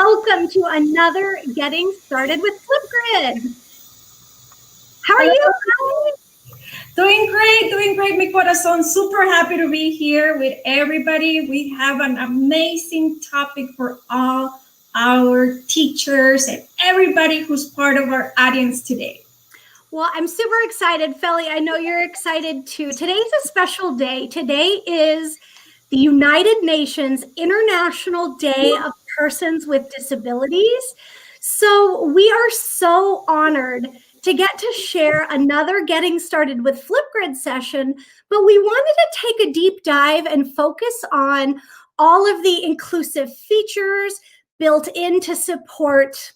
Welcome to another Getting Started with Flipgrid. How are you? Doing great, mi corazón. Super happy to be here with everybody. We have an amazing topic for all our teachers and everybody who's part of our audience today. Well, I'm super excited, Fely. I know you're excited too. Today's a special day. Today is the United Nations International Day of Persons with Disabilities. So we are so honored to get to share another Getting Started with Flipgrid session, but we wanted to take a deep dive and focus on all of the inclusive features built in to support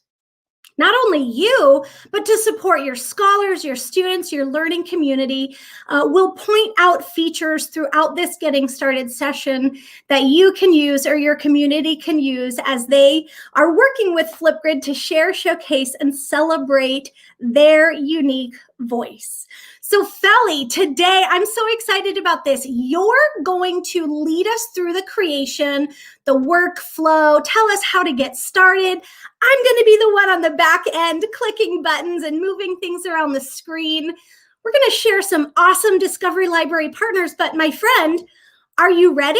not only you, but to support your scholars, your students, your learning community. We'll point out features throughout this Getting Started session that you can use or your community can use as they are working with Flipgrid to share, showcase, and celebrate their unique voice. So Fely, today I'm so excited about this. You're going to lead us through the creation, the workflow, tell us how to get started. I'm going to be the one on the back end clicking buttons and moving things around the screen. We're going to share some awesome Discovery Library partners, but my friend, are you ready?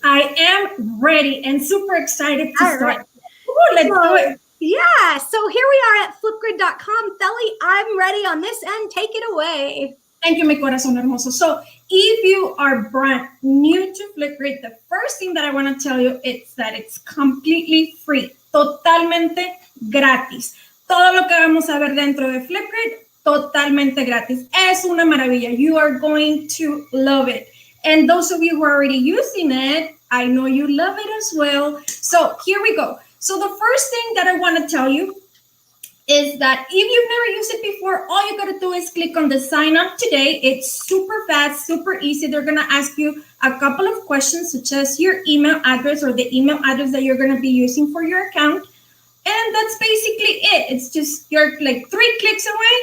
I am ready and super excited to start. Right. Ooh, let's do it. Yeah, so here we are at flipgrid.com. Fely, I'm ready on this end. Take it away. Thank you, mi corazón hermoso. So if you are brand new to Flipgrid, the first thing that I want to tell you is that it's completely free, totalmente gratis. Todo lo que vamos a ver dentro de Flipgrid, totalmente gratis. Es una maravilla. You are going to love it. And those of you who are already using it, I know you love it as well. So here we go. So the first thing that I want to tell you is that if you've never used it before, all you got to do is click on the sign up today. It's super fast, super easy. They're going to ask you a couple of questions, such as your email address or the email address that you're going to be using for your account. And that's basically it. It's just you're like 3 clicks away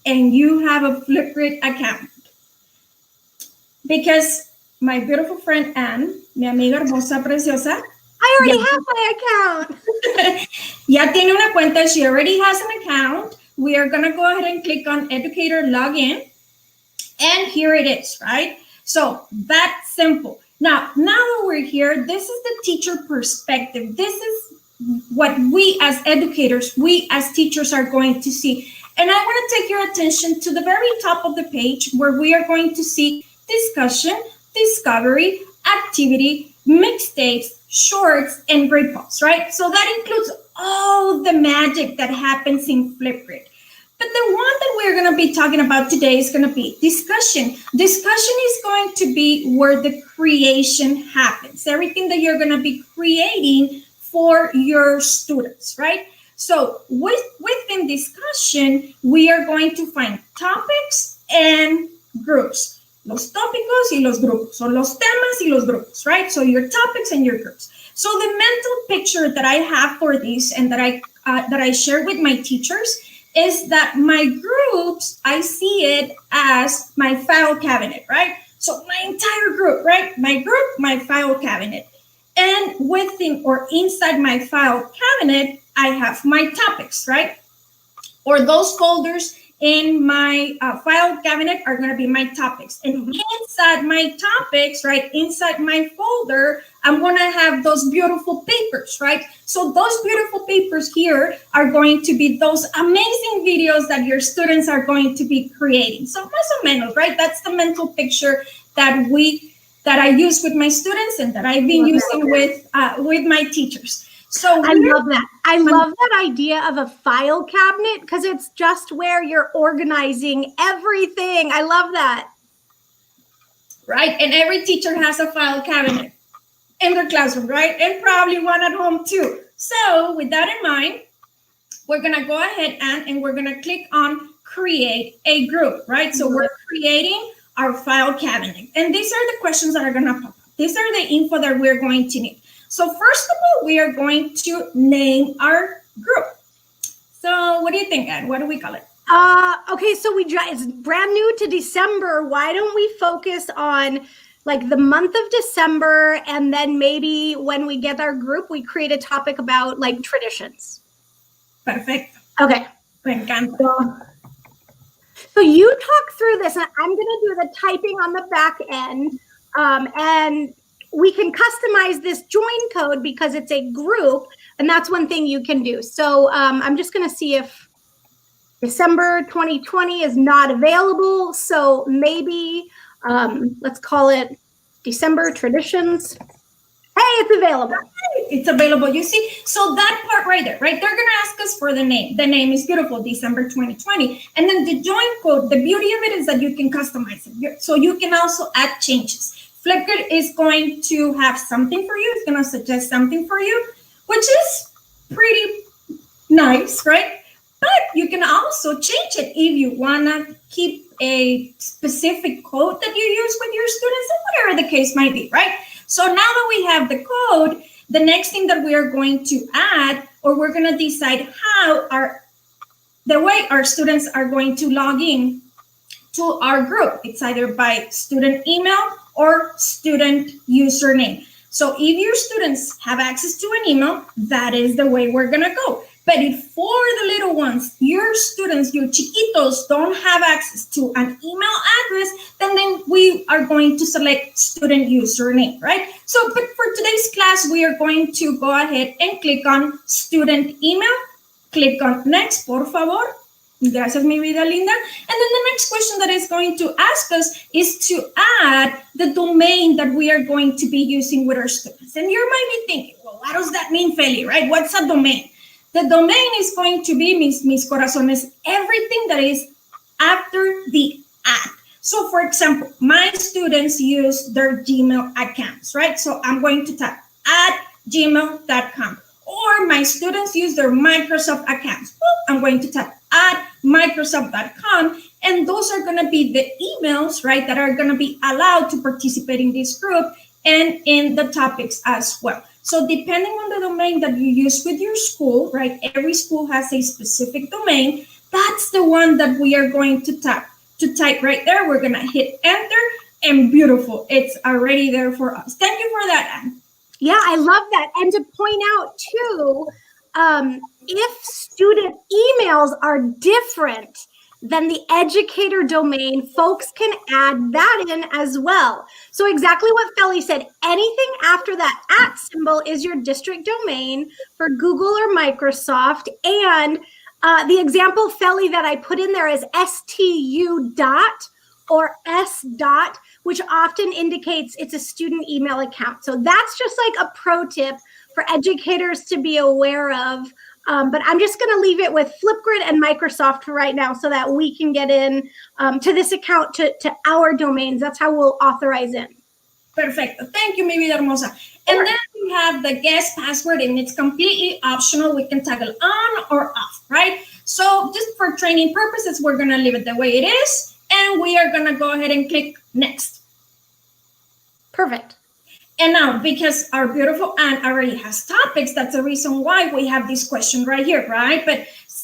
and you have a Flipgrid account. Because my beautiful friend Ann, mi amiga hermosa, preciosa, I already have my account. Ya tiene una cuenta. She already has an account. We are going to go ahead and click on Educator Login. And here it is, right? So that's simple. Now that we're here, this is the teacher perspective. This is what we as educators, we as teachers are going to see. And I want to take your attention to the very top of the page where we are going to see discussion, discovery, activity, mixtapes, shorts, and repos, right? So that includes all the magic that happens in Flipgrid. But the one that we're going to be talking about today is going to be discussion. Discussion is going to be where the creation happens, everything that you're going to be creating for your students, right? So within discussion, we are going to find topics and groups. Los tópicos y los grupos, or los temas y los grupos, right? So your topics and your groups. So the mental picture that I have for this and that I share with my teachers is that my groups, I see it as my file cabinet, right? So my entire group, right? My group, my file cabinet. And within or inside my file cabinet, I have my topics, right? Or those folders in my file cabinet are going to be my topics. And inside my topics, right, inside my folder, I'm going to have those beautiful papers, right? So those beautiful papers here are going to be those amazing videos that your students are going to be creating. So más o menos, right? That's the mental picture that I use with my students and that I've been using with my teachers. So I love that. I love that idea of a file cabinet because it's just where you're organizing everything. I love that. Right. And every teacher has a file cabinet in their classroom, right? And probably one at home too. So with that in mind, we're going to go ahead and we're going to click on create a group, right? So we're creating our file cabinet. And these are the questions that are going to pop up. These are the info that we're going to need. So first of all, we are going to name our group. So what do you think, Ann? What do we call it? Okay, so it's brand new to December. Why don't we focus on like the month of December, and then maybe when we get our group, we create a topic about like traditions. Perfecto. Okay. Me encanta. So you talk through this, and I'm going to do the typing on the back end, and we can customize this join code because it's a group, and that's one thing you can do. So I'm just going to see if December 2020 is not available. So maybe let's call it December traditions. Hey, it's available. It's available. You see, so that part right there, right? They're going to ask us for the name. The name is beautiful, December 2020. And then the join code, the beauty of it is that you can customize it. So you can also add changes. Flipgrid is going to have something for you. It's going to suggest something for you, which is pretty nice, right? But you can also change it if you want to keep a specific code that you use with your students and whatever the case might be, right? So now that we have the code, the next thing that we are going to add, or we're going to decide how the way our students are going to log in to our group. It's either by student email or student username. So if your students have access to an email, that is the way we're going to go. But if for the little ones, your students, your chiquitos, don't have access to an email address, then we are going to select student username, right? So, but for today's class, we are going to go ahead and click on student email. Click on next, por favor. Gracias, mi vida linda. And then the next question that is going to ask us is to add the domain that we are going to be using with our students. And you might be thinking, well, what does that mean, Fely, right? What's a domain? The domain is going to be, mis corazones, everything that is after the at. So for example, my students use their Gmail accounts, right? So I'm going to type at gmail.com. Or my students use their Microsoft accounts. I'm going to type at microsoft.com. And those are going to be the emails, right, that are going to be allowed to participate in this group and in the topics as well. So depending on the domain that you use with your school, right, every school has a specific domain. That's the one that we are going to type right there. We're going to hit enter, and beautiful. It's already there for us. Thank you for that, Ann. Yeah, I love that. And to point out too, if student emails are different than the educator domain, folks can add that in as well. So exactly what Fely said, anything after that @ symbol is your district domain for Google or Microsoft. And the example, Fely, that I put in there is STU dot or S dot, which often indicates it's a student email account. So that's just like a pro tip for educators to be aware of. But I'm just going to leave it with Flipgrid and Microsoft for right now so that we can get in to this account to our domains. That's how we'll authorize in. Perfecto. Thank you, mi vida hermosa. And then we have the guest password, and it's completely optional. We can toggle on or off, right? So just for training purposes, we're going to leave it the way it is. And we are going to go ahead and click next. Perfect. And now, because our beautiful Ann already has topics, that's the reason why we have this question right here, right? But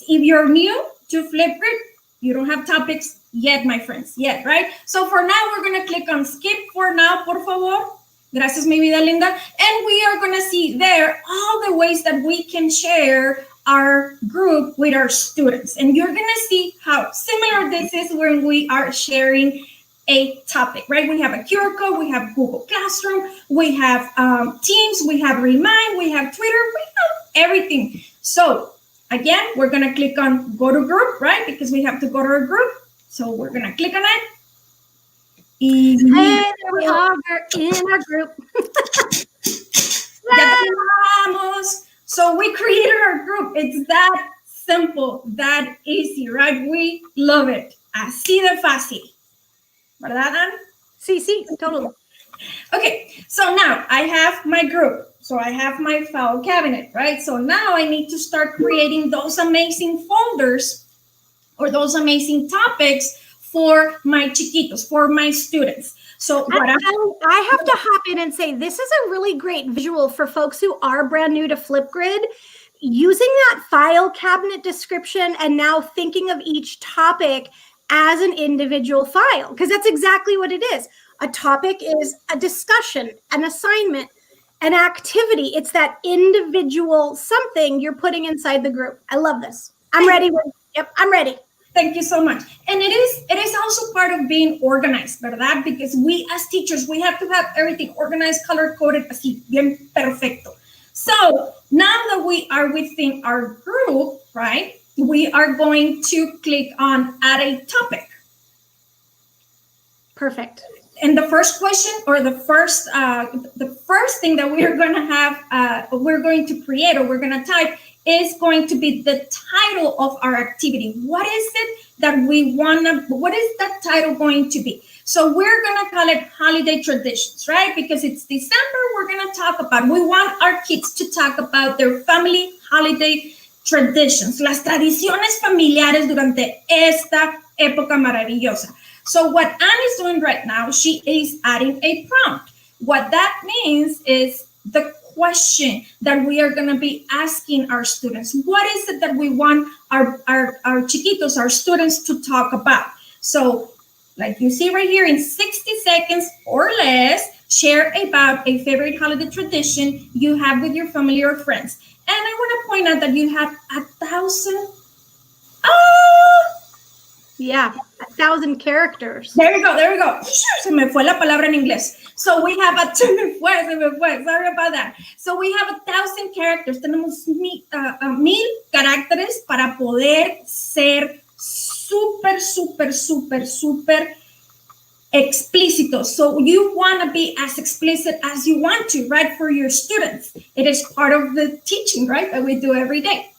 if you're new to Flipgrid, you don't have topics yet, my friends, yet, right? So for now, we're going to click on skip for now, por favor. Gracias, mi vida linda. And we are going to see there all the ways that we can share our group with our students. And you're going to see how similar this is when we are sharing a topic, right? We have a QR code, we have Google Classroom, we have Teams, we have Remind, we have Twitter, we have everything. So again, we're going to click on go to group, right? Because we have to go to our group. So we're going to click on it. Hey, there we are, we're in our group. So we created our group. It's that simple, that easy, right? We love it. Así de fácil. ¿Verdad, Ann? Sí, totally. Okay, so now I have my group. So I have my file cabinet, right? So now I need to start creating those amazing folders or those amazing topics for my chiquitos, for my students. So what I have to hop in and say, this is a really great visual for folks who are brand new to Flipgrid. Using that file cabinet description and now thinking of each topic as an individual file, because that's exactly what it is. A topic is a discussion, an assignment, an activity. It's that individual something you're putting inside the group. I love this. I'm ready. Yep, I'm ready. Thank you so much. And it is also part of being organized, ¿verdad? Because we as teachers, we have to have everything organized, color-coded, así, bien perfecto. So now that we are within our group, right, we are going to click on add a topic. Perfect. And the first question, or the first thing that we are going to have, we're going to create, or we're going to type, is going to be the title of our activity. What is it that we want to, what is that title going to be? So we're going to call it holiday traditions, right? Because it's December, we're going to talk about, we want our kids to talk about their family holiday traditions, las tradiciones familiares durante esta época maravillosa. So what Anne is doing right now, she is adding a prompt. What that means is the question that we are going to be asking our students. What is it that we want our chiquitos, our students, to talk about? So like you see right here, in 60 seconds or less, share about a favorite holiday tradition you have with your family or friends. And I want to point out that you have 1,000. Yeah, 1,000 characters. There we go. Se me fue la palabra en inglés. So we have se me fue. Sorry about that. So we have 1,000 characters. Tenemos 1,000 caracteres para poder ser súper explícito. So you want to be as explicit as you want to, right, for your students. It is part of the teaching, right, that we do every day.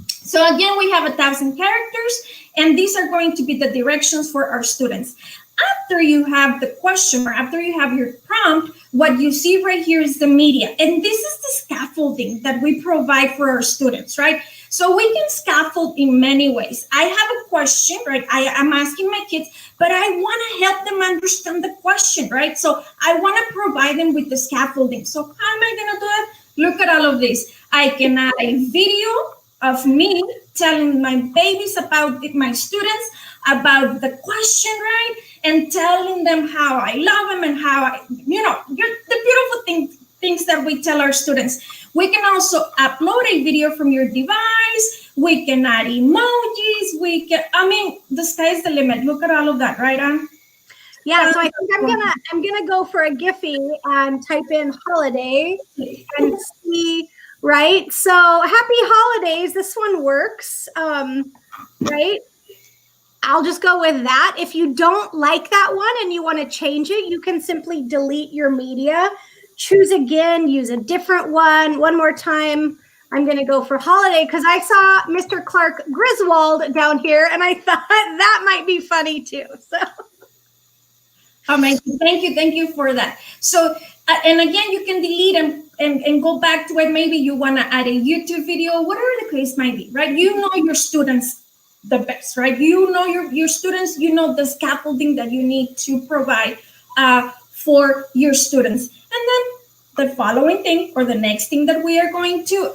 So again, we have 1,000 characters, and these are going to be the directions for our students. After you have the question, or after you have your prompt, what you see right here is the media. And this is the scaffolding that we provide for our students, right? So we can scaffold in many ways. I have a question, right? I'm asking my kids, but I want to help them understand the question, right? So I want to provide them with the scaffolding. So how am I going to do it? Look at all of this. I can add a video of me telling my babies about my students, about the question, right? And telling them how I love them and how the beautiful things that we tell our students. We can also upload a video from your device. We can add emojis. The sky's the limit. Look at all of that, right, Anne? Yeah, so I think I'm gonna go for a Giphy and type in holiday and see. Right. So happy holidays. This one works. Right. I'll just go with that. If you don't like that one and you want to change it, you can simply delete your media, choose again, use a different one. One more time. I'm going to go for holiday because I saw Mr. Clark Griswold down here and I thought that might be funny too. So. Amazing. Thank you for that. So, and again, you can delete and go back to it. Maybe you want to add a YouTube video, whatever the case might be, right? You know your students the best, right? You know your students, you know the scaffolding that you need to provide for your students. And then the following thing, or the next thing that we are going to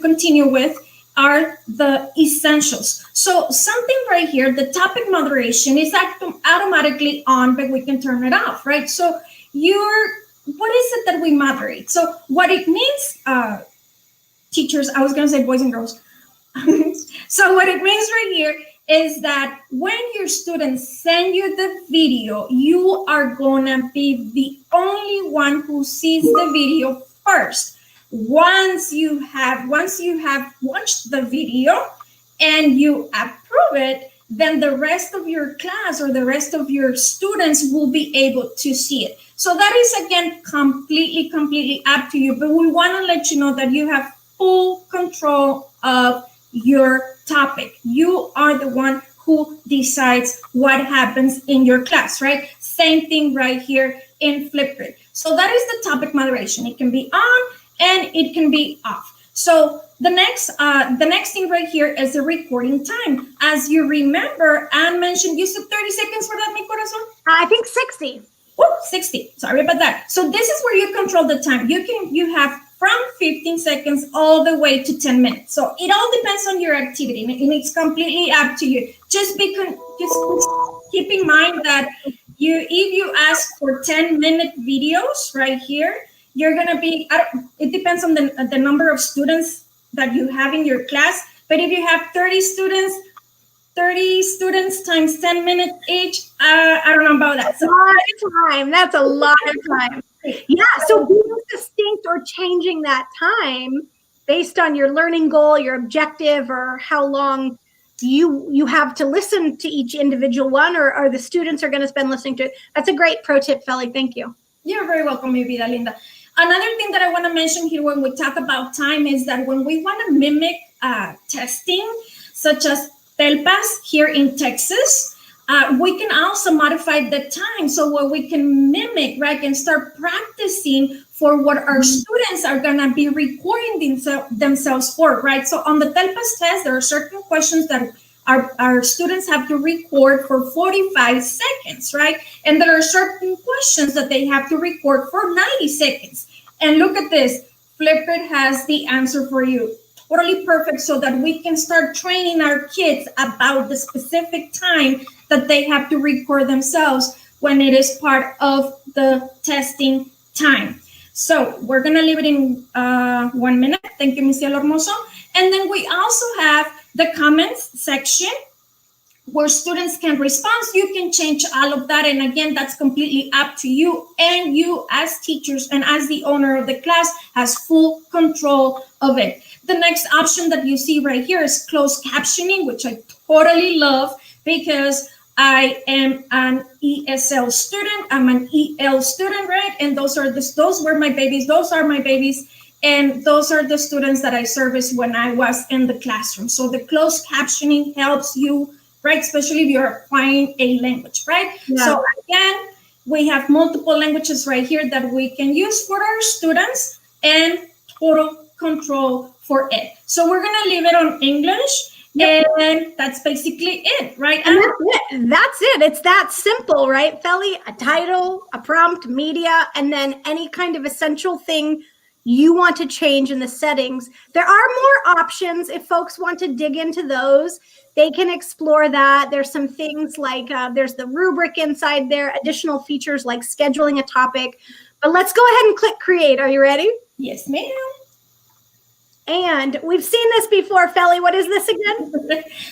continue with, are the essentials. So something right here, the topic moderation is automatically on, but we can turn it off, right? So what is it that we moderate? So what it means, teachers, I was going to say boys and girls. So what it means right here is that when your students send you the video, you are going to be the only one who sees the video first. Once you have watched the video and you approve it, then the rest of your class or the rest of your students will be able to see it. So that is, again, completely up to you. But we want to let you know that you have full control of your topic. You are the one who decides what happens in your class, right? Same thing right here in Flipgrid. So that is the topic moderation. It can be on and it can be off. So the next thing right here is the recording time. As you remember, Anne mentioned, you said 30 seconds for that, mi corazón? I think 60. Oh, 60. Sorry about that. So this is where you control the time. You have from 15 seconds all the way to 10 minutes. So it all depends on your activity, and it's completely up to you. Just keep in mind that if you ask for 10-minute videos right here, you're gonna be, it depends on the number of students that you have in your class, but if you have 30 students times 10 minutes each, I don't know about that. That's a lot of time. That's a lot of time. Yeah, so being distinct or changing that time based on your learning goal, your objective, or how long you have to listen to each individual one, or the students are going to spend listening to it. That's a great pro tip, Fely. Thank you. You're very welcome, mi vida linda. Another thing that I want to mention here when we talk about time is that when we want to mimic testing, such as TELPAS here in Texas, we can also modify the time so what we can mimic, right, and start practicing for what our students are going to be recording themselves for, right? So on the TELPAS test, there are certain questions that our students have to record for 45 seconds, right? And there are certain questions that they have to record for 90 seconds. And look at this, Flipgrid has the answer for you. Totally perfect, so that we can start training our kids about the specific time that they have to record themselves when it is part of the testing time. So we're gonna leave it in 1 minute. Thank you, Ms. Hermoso. And then we also have the comments section where students can respond. You can change all of that. And again, that's completely up to you. And you as teachers and as the owner of the class has full control of it. The next option that you see right here is closed captioning, which I totally love because I am an ESL student. I'm an EL student, right? And those were my babies. Those are my babies. And those are the students that I serviced when I was in the classroom. So the closed captioning helps you, right? Especially if you're acquiring a language, right? Yeah. So again, we have multiple languages right here that we can use for our students and total control for it. So we're gonna leave it on English. Yep. And that's basically it, right? And that's it. It's that simple, right, Fely? A title, a prompt, media, and then any kind of essential thing you want to change in the settings. There are more options if folks want to dig into those. They can explore that. There's some things like there's the rubric inside there, additional features like scheduling a topic. But let's go ahead and click create. Are you ready? Yes, ma'am. And we've seen this before, Fely. What is this again?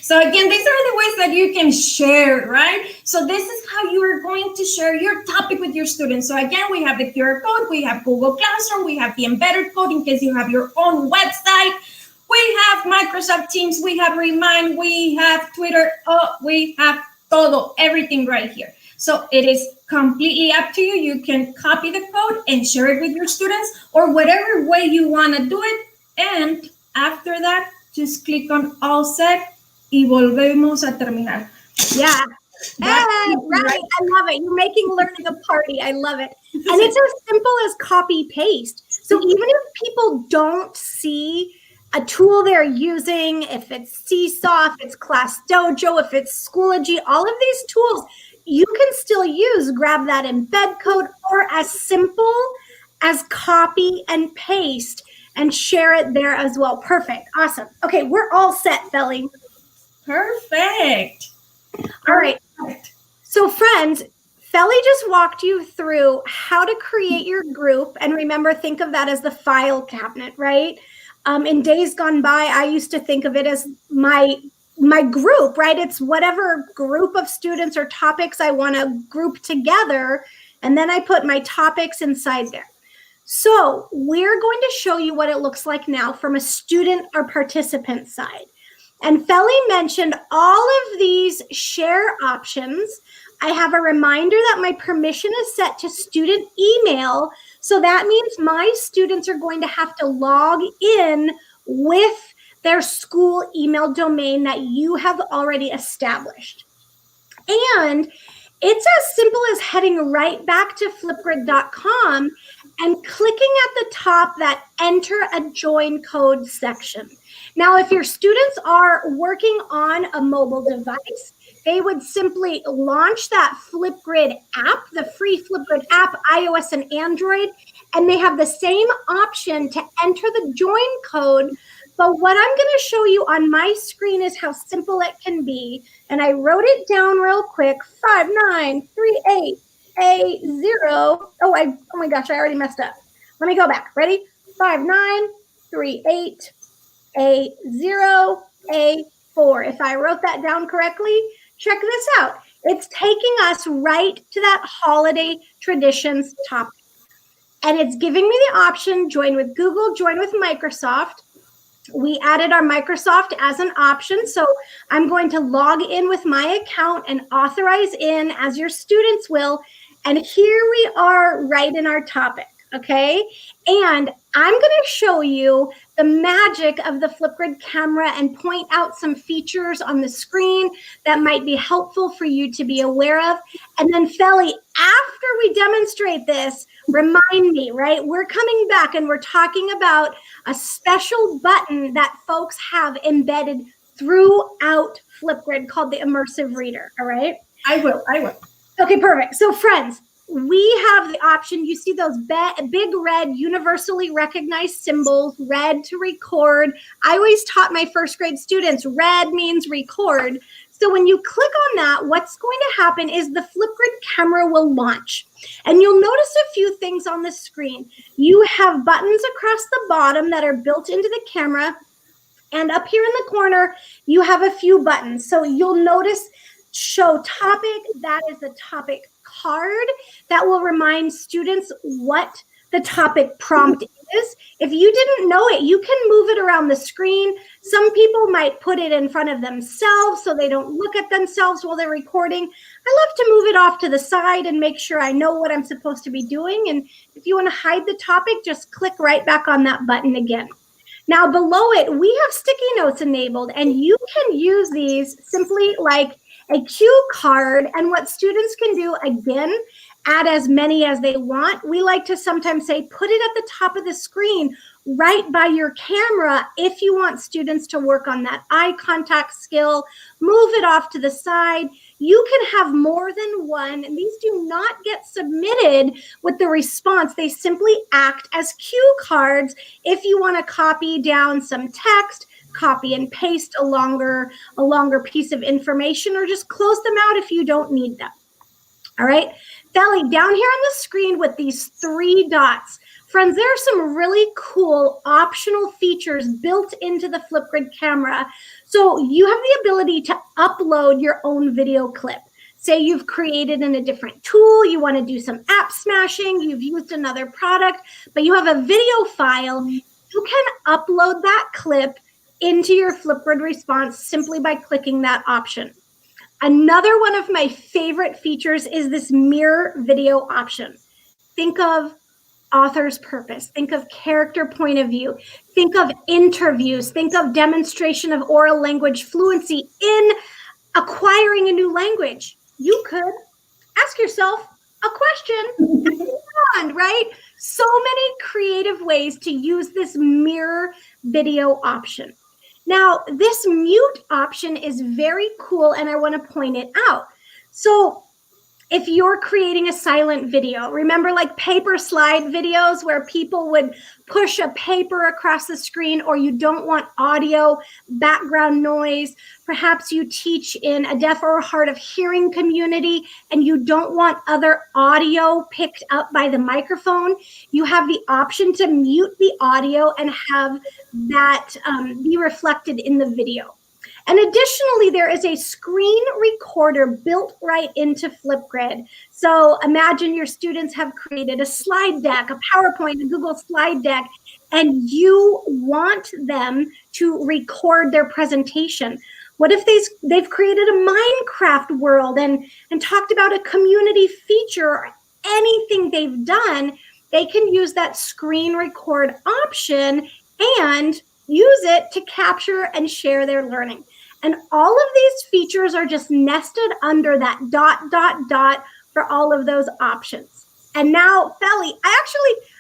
So again, these are the ways that you can share, right? So this is how you are going to share your topic with your students. So again, we have the QR code, we have Google Classroom, we have the embedded code in case you have your own website. We have Microsoft Teams, we have Remind, we have Twitter, we have todo, everything right here. So it is completely up to you. You can copy the code and share it with your students or whatever way you want to do it. And after that, just click on all set y volvemos a terminar. Yeah. Hey, right. I love it. You're making learning a party. I love it. And it's as simple as copy paste. So even if people don't see a tool they're using, if it's Seesaw, if it's Class Dojo, if it's Schoology, all of these tools, you can still use, grab that embed code or as simple as copy and paste and share it there as well. Perfect. Awesome. Okay, we're all set, Fely. Perfect. All right. So friends, Fely just walked you through how to create your group. And remember, think of that as the file cabinet, right? In days gone by, I used to think of it as my group, right? It's whatever group of students or topics I want to group together. And then I put my topics inside there. So we're going to show you what it looks like now from a student or participant side. And Fely mentioned all of these share options. I have a reminder that my permission is set to student email. So that means my students are going to have to log in with their school email domain that you have already established. And it's as simple as heading right back to flipgrid.com and clicking at the top that enter a join code section. Now, if your students are working on a mobile device, they would simply launch that Flipgrid app, the free Flipgrid app, iOS and Android, and they have the same option to enter the join code, But what I'm going to show you on my screen is how simple it can be. And I wrote it down real quick, 5938A0. Oh my gosh, I already messed up. Let me go back. Ready? 5938A0A4. If I wrote that down correctly, check this out. It's taking us right to that holiday traditions topic. And it's giving me the option, join with Google, join with Microsoft. We added our Microsoft as an option. So I'm going to log in with my account and authorize in as your students will. And here we are right in our topic. Okay. And I'm going to show you the magic of the Flipgrid camera and point out some features on the screen that might be helpful for you to be aware of. And then Fely, after we demonstrate this, remind me, right? We're coming back and we're talking about a special button that folks have embedded throughout Flipgrid called the Immersive Reader. All right. I will. Okay, perfect. So friends, we have the option. You see those big red universally recognized symbols, red to record. I always taught my first grade students, red means record. So when you click on that, what's going to happen is the Flipgrid camera will launch. And you'll notice a few things on the screen. You have buttons across the bottom that are built into the camera. And up here in the corner, you have a few buttons. So you'll notice show topic, that is the topic card that will remind students what the topic prompt is. If you didn't know it, you can move it around the screen. Some people might put it in front of themselves so they don't look at themselves while they're recording. I love to move it off to the side and make sure I know what I'm supposed to be doing. And if you want to hide the topic, just click right back on that button again. Now below it, we have sticky notes enabled, and you can use these simply like a cue card. And what students can do, again, add as many as they want. We like to sometimes say, put it at the top of the screen right by your camera if you want students to work on that eye contact skill. Move it off to the side. You can have more than one, and these do not get submitted with the response. They simply act as cue cards if you want to copy down some text, copy and paste a longer piece of information, or just close them out if you don't need them. All right, Fely, down here on the screen with these 3 dots, friends, there are some really cool optional features built into the Flipgrid camera. So you have the ability to upload your own video clip. Say you've created in a different tool, you want to do some app smashing, you've used another product, but you have a video file, you can upload that clip into your Flipgrid response simply by clicking that option. Another one of my favorite features is this mirror video option. Think of author's purpose, think of character point of view, think of interviews, think of demonstration of oral language fluency in acquiring a new language. You could ask yourself a question and move on, right? So many creative ways to use this mirror video option. Now, this mute option is very cool, and I want to point it out. So if you're creating a silent video, remember like paper slide videos where people would push a paper across the screen, or you don't want audio, background noise. Perhaps you teach in a deaf or hard of hearing community and you don't want other audio picked up by the microphone. You have the option to mute the audio and have that be reflected in the video. And additionally, there is a screen recorder built right into Flipgrid. So imagine your students have created a slide deck, a PowerPoint, a Google slide deck, and you want them to record their presentation. What if they've created a Minecraft world and talked about a community feature or anything they've done? They can use that screen record option and use it to capture and share their learning. And all of these features are just nested under that ... for all of those options. And now, Fely, I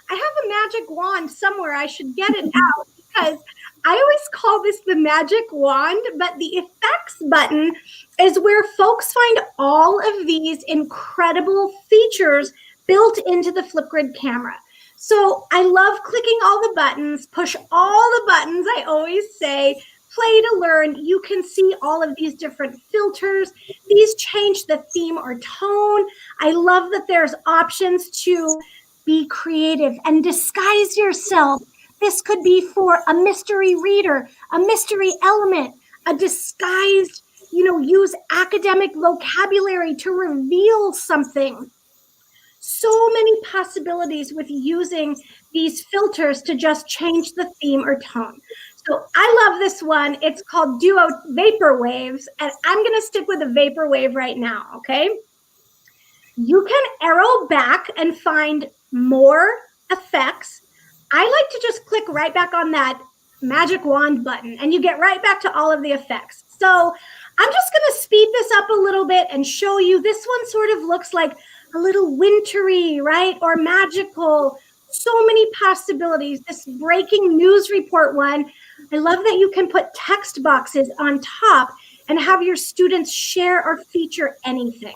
have a magic wand somewhere. I should get it out because I always call this the magic wand, but the effects button is where folks find all of these incredible features built into the Flipgrid camera. So I love clicking all the buttons, push all the buttons. I always say, play to learn. You can see all of these different filters. These change the theme or tone. I love that there's options to be creative and disguise yourself. This could be for a mystery reader, a mystery element, a disguised, use academic vocabulary to reveal something. So many possibilities with using these filters to just change the theme or tone. So I love this one. It's called Duo Vapor Waves, and I'm going to stick with a vapor wave right now, okay? You can arrow back and find more effects. I like to just click right back on that magic wand button, and you get right back to all of the effects. So I'm just going to speed this up a little bit and show you. This one sort of looks like a little wintry, right? Or magical. So many possibilities. This breaking news report one, I love that you can put text boxes on top and have your students share or feature anything.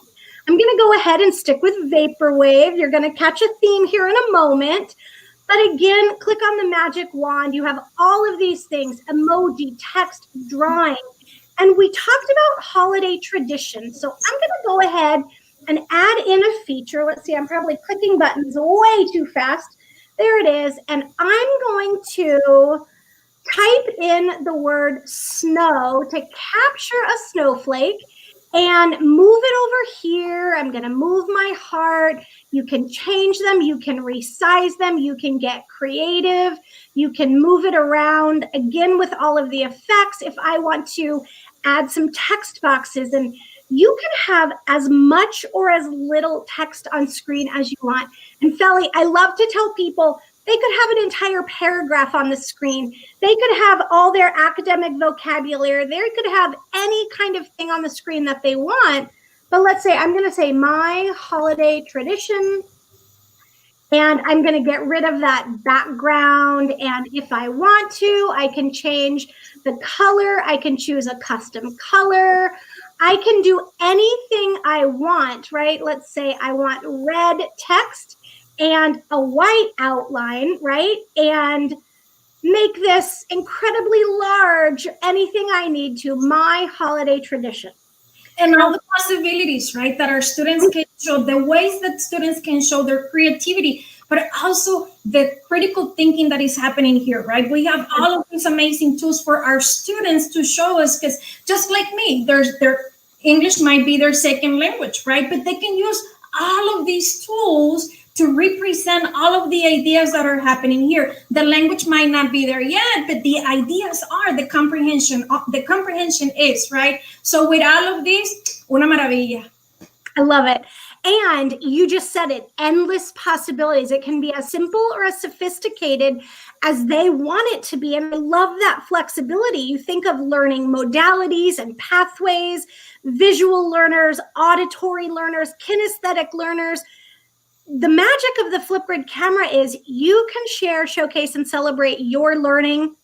I'm going to go ahead and stick with Vaporwave. You're going to catch a theme here in a moment. But again, click on the magic wand. You have all of these things, emoji, text, drawing. And we talked about holiday traditions. So I'm going to go ahead and add in a feature. Let's see, I'm probably clicking buttons way too fast. There it is. And I'm going to type in the word snow to capture a snowflake and move it over here. I'm going to move my heart. You can change them. You can resize them. You can get creative. You can move it around again with all of the effects. If I want to add some text boxes, and you can have as much or as little text on screen as you want. And Fely, I love to tell people they could have an entire paragraph on the screen. They could have all their academic vocabulary. They could have any kind of thing on the screen that they want. But let's say I'm going to say my holiday tradition, and I'm going to get rid of that background. And if I want to, I can change the color. I can choose a custom color. I can do anything I want, right? Let's say I want red text and a white outline, right? And make this incredibly large, anything I need to, my holiday tradition. And all the possibilities, right, that our students can show, the ways that students can show their creativity, but also the critical thinking that is happening here, right? We have all of these amazing tools for our students to show us, because just like me, their English might be their second language, right? But they can use all of these tools to represent all of the ideas that are happening here. The language might not be there yet, but the ideas are, the comprehension is, right? So with all of this, una maravilla. I love it. And you just said it, endless possibilities. It can be as simple or as sophisticated as they want it to be. And I love that flexibility. You think of learning modalities and pathways, visual learners, auditory learners, kinesthetic learners. The magic of the Flipgrid camera is you can share, showcase, and celebrate your learning.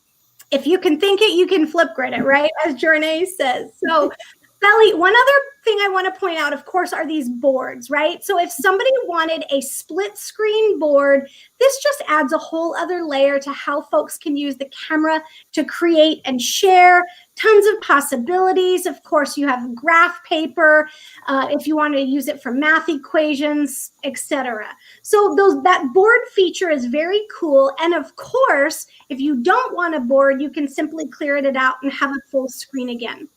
If you can think it, you can Flipgrid it, right? As Journey says. So, Fely, one other thing I want to point out, of course, are these boards, right? So if somebody wanted a split screen board, this just adds a whole other layer to how folks can use the camera to create and share. Tons of possibilities. Of course, you have graph paper if you want to use it for math equations, etc. So that board feature is very cool. And of course, if you don't want a board, you can simply clear it out and have a full screen again.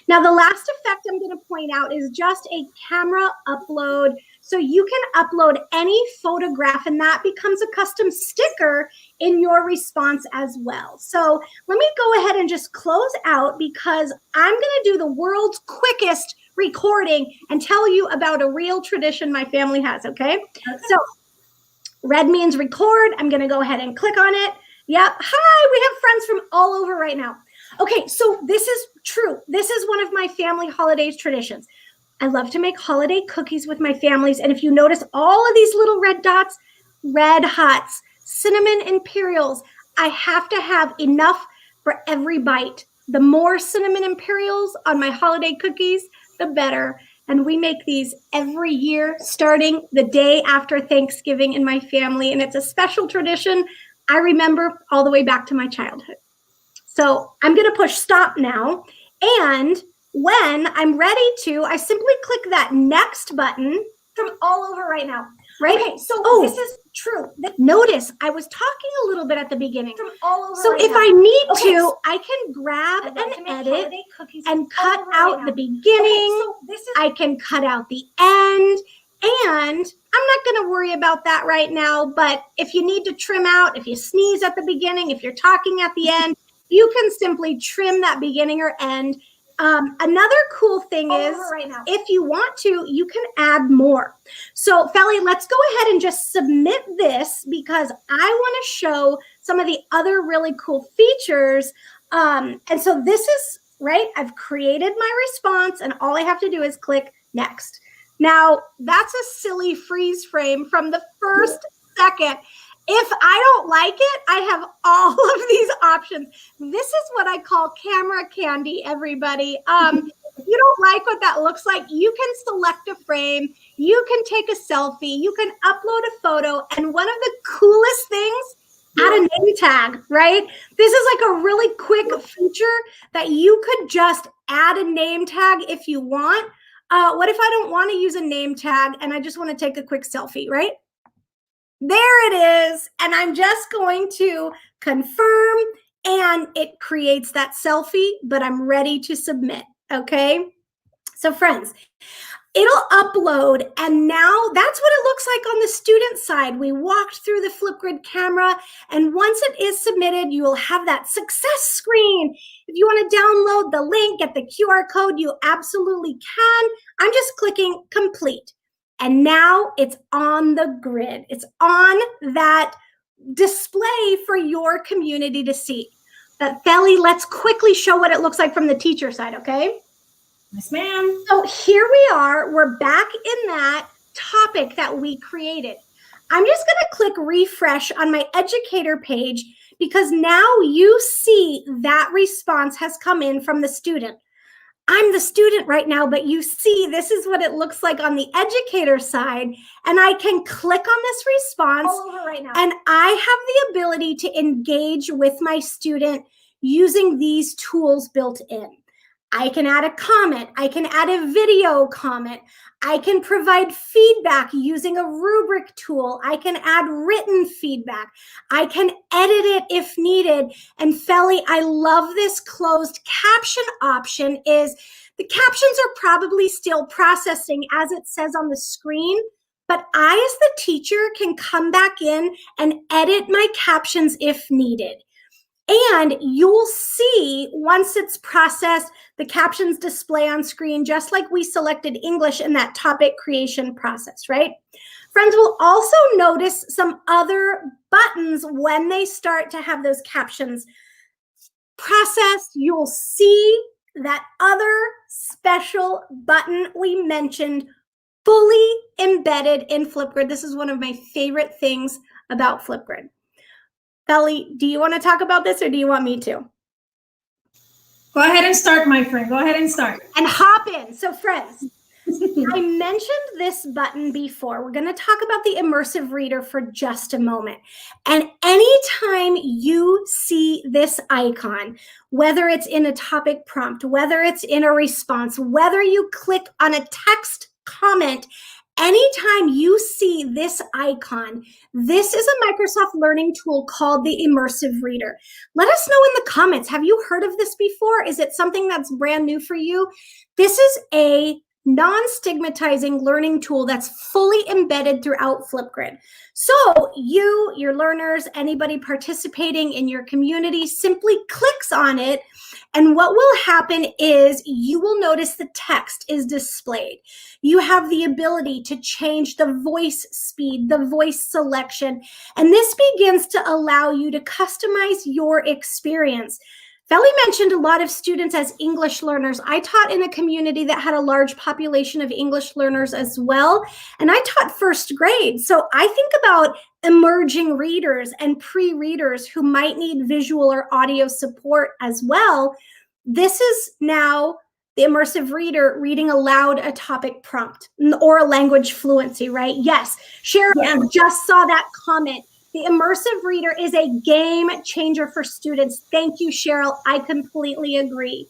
Now, the last effect I'm going to point out is just a camera upload. So you can upload any photograph, and that becomes a custom sticker in your response as well. So let me go ahead and just close out, because I'm going to do the world's quickest recording and tell you about a real tradition my family has, okay? So red means record. I'm going to go ahead and click on it. Yep. Hi, we have friends from all over right now. Okay, so this is true. This is one of my family holidays traditions. I love to make holiday cookies with my families. And if you notice all of these little red dots, red hots, cinnamon imperials, I have to have enough for every bite. The more cinnamon imperials on my holiday cookies, the better. And we make these every year, starting the day after Thanksgiving in my family. And it's a special tradition I remember all the way back to my childhood. So I'm going to push stop now. And when I'm ready to, I simply click that next button from all over right now. Right? Okay, so this is true. Notice I was talking a little bit at the beginning. From all over so right if now. I need to, I can grab and edit and cut out the beginning. So I can cut out the end. And I'm not going to worry about that right now. But if you need to trim out, if you sneeze at the beginning, if you're talking at the end, you can simply trim that beginning or end. Another cool thing is if you want to, you can add more. So Fely, let's go ahead and just submit this because I want to show some of the other really cool features. And so this is, right, I've created my response and all I have to do is click next. Now, that's a silly freeze frame from the first second. If I don't like it, I have all of these options. This is what I call camera candy, everybody. If you don't like what that looks like, you can select a frame, you can take a selfie, you can upload a photo, and one of the coolest things, add a name tag, right? This is like a really quick feature that you could just add a name tag if you want. What if I don't want to use a name tag and I just want to take a quick selfie, right? There it is. And I'm just going to confirm and it creates that selfie, but I'm ready to submit. Okay. So friends, it'll upload. And now that's what it looks like on the student side. We walked through the Flipgrid camera. And once it is submitted, you will have that success screen. If you want to download the link, get the QR code, you absolutely can. I'm just clicking complete. And now it's on the grid. It's on that display for your community to see. But Fely, let's quickly show what it looks like from the teacher side, okay? Yes, ma'am. So here we are. We're back in that topic that we created. I'm just going to click refresh on my educator page because now you see that response has come in from the student. I'm the student right now, but you see, this is what it looks like on the educator side. And I can click on this response right now. And I have the ability to engage with my student using these tools built in. I can add a comment. I can add a video comment. I can provide feedback using a rubric tool. I can add written feedback. I can edit it if needed. And Fely, I love this closed caption option. Is the captions are probably still processing as it says on the screen, but I, as the teacher, can come back in and edit my captions if needed. And you'll see once it's processed, the captions display on screen, just like we selected English in that topic creation process, right? Friends will also notice some other buttons when they start to have those captions processed. You'll see that other special button we mentioned fully embedded in Flipgrid. This is one of my favorite things about Flipgrid. Fely, do you want to talk about this or do you want me to? Go ahead and start, my friend. Go ahead and start. And hop in. So friends, I mentioned this button before. We're going to talk about the Immersive Reader for just a moment. And anytime you see this icon, whether it's in a topic prompt, whether it's in a response, whether you click on a text comment, anytime you see this icon, this is a Microsoft Learning tool called the Immersive Reader. Let us know in the comments, have you heard of this before? Is it something that's brand new for you? This is a non-stigmatizing learning tool that's fully embedded throughout Flipgrid. So you, your learners, anybody participating in your community simply clicks on it. And what will happen is you will notice the text is displayed. You have the ability to change the voice speed, the voice selection, and this begins to allow you to customize your experience. Fely mentioned a lot of students as English learners. I taught in a community that had a large population of English learners as well, and I taught first grade. So I think about emerging readers and pre-readers who might need visual or audio support as well. This is now the Immersive Reader, reading aloud a topic prompt or a language fluency, right? Yes, Cheryl just saw that comment. The Immersive Reader is a game changer for students. Thank you, Cheryl. I completely agree.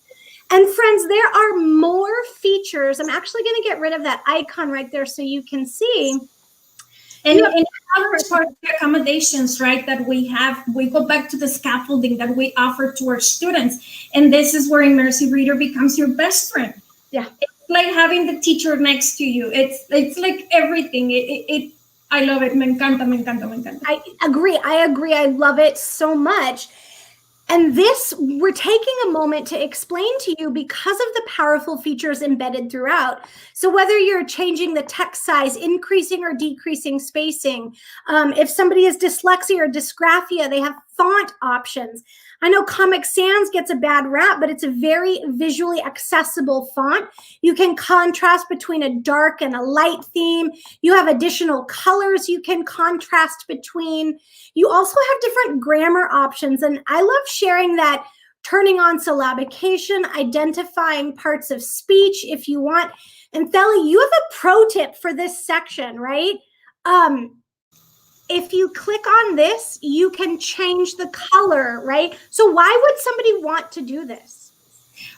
And friends, there are more features. I'm actually going to get rid of that icon right there so you can see. And other part of the accommodations, right, that we have, we go back to the scaffolding that we offer to our students. And this is where Immersive Reader becomes your best friend. Yeah. It's like having the teacher next to you. It's like everything. I love it. Me encanta, me encanta, me encanta. I agree. I love it so much. And this, we're taking a moment to explain to you because of the powerful features embedded throughout. So whether you're changing the text size, increasing or decreasing spacing, if somebody has dyslexia or dysgraphia, they have font options. I know Comic Sans gets a bad rap, but it's a very visually accessible font. You can contrast between a dark and a light theme. You have additional colors you can contrast between. You also have different grammar options, and I love sharing that, turning on syllabication, identifying parts of speech if you want. And Fely, you have a pro tip for this section, right? If you click on this, you can change the color, right? So why would somebody want to do this?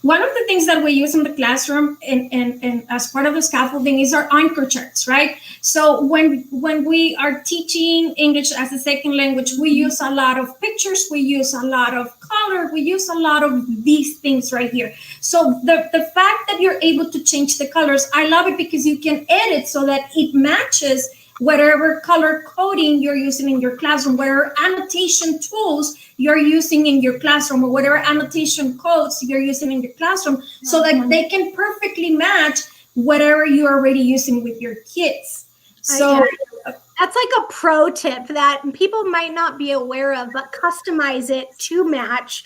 One of the things that we use in the classroom and as part of the scaffolding is our anchor charts, right? So when we are teaching English as a second language, we use a lot of pictures, we use a lot of color, we use a lot of these things right here. So the fact that you're able to change the colors, I love it because you can edit so that it matches whatever color coding you're using in your classroom, whatever annotation tools you're using in your classroom, or whatever annotation codes you're using in your classroom, so that they can perfectly match whatever you're already using with your kids. So that's like a pro tip that people might not be aware of, but customize it to match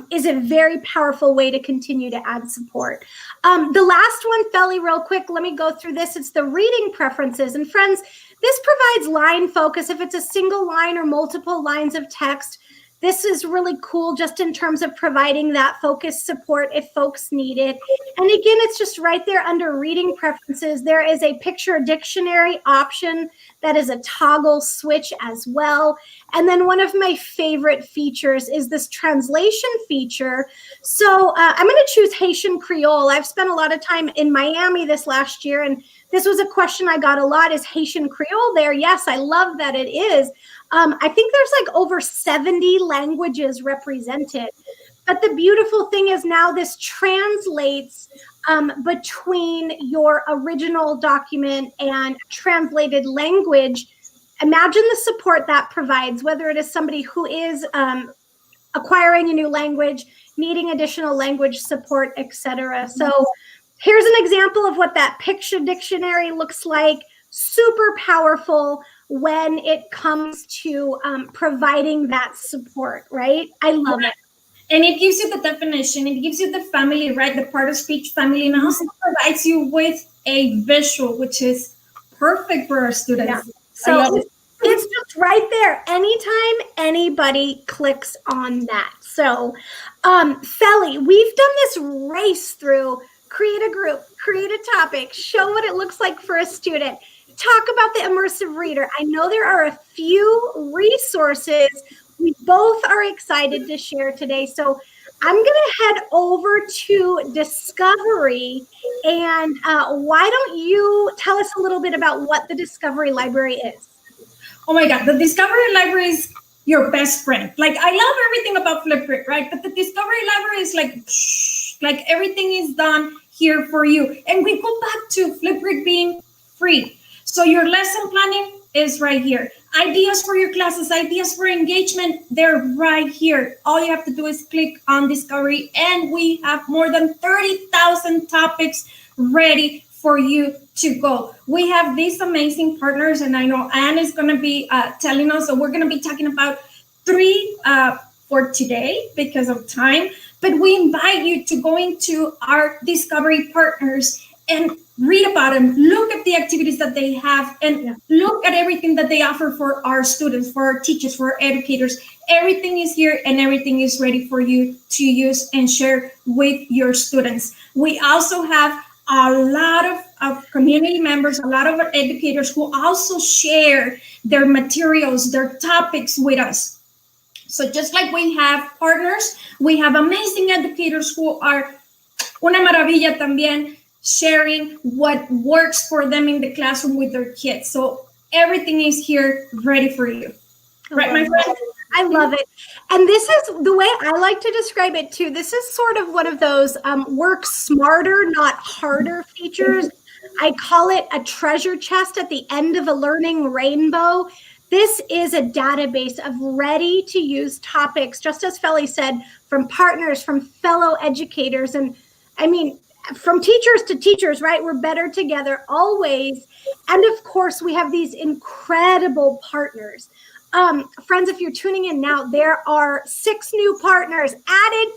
is a very powerful way to continue to add support. The last one, Fely, real quick, let me go through this. It's the reading preferences. And friends, this provides line focus. If it's a single line or multiple lines of text, this is really cool just in terms of providing that focus support if folks need it. And again, it's just right there under reading preferences. There is a picture dictionary option that is a toggle switch as well. And then one of my favorite features is this translation feature. So I'm going to choose Haitian Creole. I've spent a lot of time in Miami this last year, and this was a question I got a lot. Is Haitian Creole there? Yes, I love that it is. I think there's like over 70 languages represented. But the beautiful thing is now this translates between your original document and translated language. Imagine the support that provides, whether it is somebody who is acquiring a new language, needing additional language support, etc. So here's an example of what that picture dictionary looks like. Super powerful when it comes to providing that support, right? I love it. And it gives you the definition, it gives you the family, right? The part of speech family, and also provides you with a visual, which is perfect for our students. Yeah. So it's just right there. Anytime anybody clicks on that. So, Fely, we've done this race through create a group, create a topic, show what it looks like for a student, talk about the Immersive Reader. I know there are a few resources we both are excited to share today. So I'm going to head over to Discovery, and why don't you tell us a little bit about what the Discovery Library is? Oh my God, the Discovery Library is your best friend. Like, I love everything about Flipgrid, right? But the Discovery Library is like everything is done here for you. And we go back to Flipgrid being free. So your lesson planning is right here. Ideas for your classes, ideas for engagement, they're right here. All you have to do is click on Discovery, and we have more than 30,000 topics ready for you to go. We have these amazing partners, and I know Anne is going to be telling us, so we're going to be talking about 3 for today because of time, but we invite you to go into our Discovery partners and read about them, look at the activities that they have, and look at everything that they offer for our students, for our teachers, for our educators. Everything is here and everything is ready for you to use and share with your students. We also have a lot of community members, a lot of our educators who also share their materials, their topics with us. So just like we have partners, we have amazing educators who are una maravilla también, sharing what works for them in the classroom with their kids. So everything is here ready for you. Right, my friend? I love it. And this is the way I like to describe it too. This is sort of one of those work smarter, not harder features. I call it a treasure chest at the end of a learning rainbow. This is a database of ready to use topics, just as Fely said, from partners, from fellow educators. And I mean, from teachers to teachers, right? We're better together always. And of course, we have these incredible partners. Friends, if you're tuning in now, there are 6 new partners added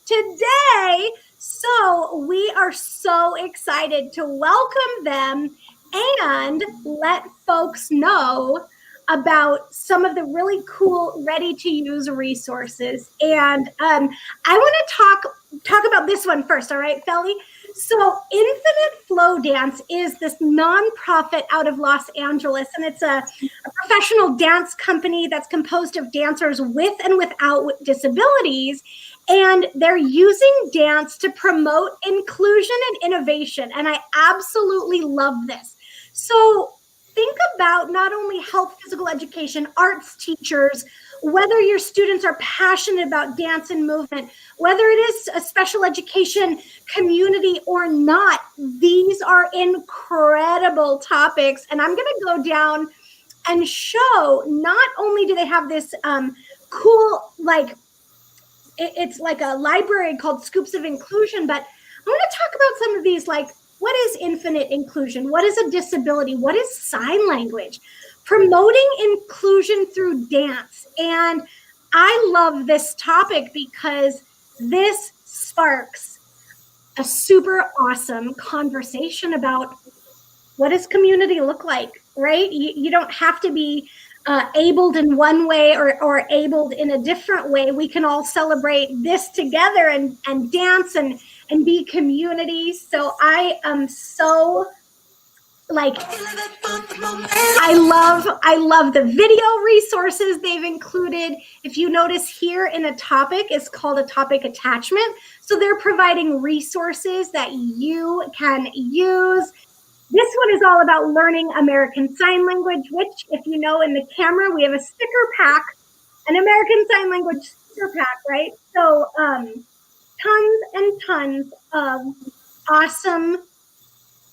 today. So we are so excited to welcome them and let folks know about some of the really cool ready-to-use resources. And I want to talk about this one first, all right, Fely? So Infinite Flow Dance is this nonprofit out of Los Angeles, and it's a professional dance company that's composed of dancers with and without disabilities, and they're using dance to promote inclusion and innovation, and I absolutely love this. So think about not only health, physical education, arts teachers, whether your students are passionate about dance and movement, whether it is a special education community or not, these are incredible topics. And I'm going to go down and show, not only do they have this cool, like, it's like a library called Scoops of Inclusion, but I want to talk about some of these, like, what is infinite inclusion? What is a disability? What is sign language? Promoting inclusion through dance. And I love this topic because this sparks a super awesome conversation about what does community look like, right? You don't have to be abled in one way or abled in a different way. We can all celebrate this together and dance and be community. So I am so I love the video resources they've included. If you notice here in a topic, it's called a topic attachment. So they're providing resources that you can use. This one is all about learning American Sign Language, which, if you know in the camera, we have a sticker pack, an American Sign Language sticker pack, right? So tons and tons of awesome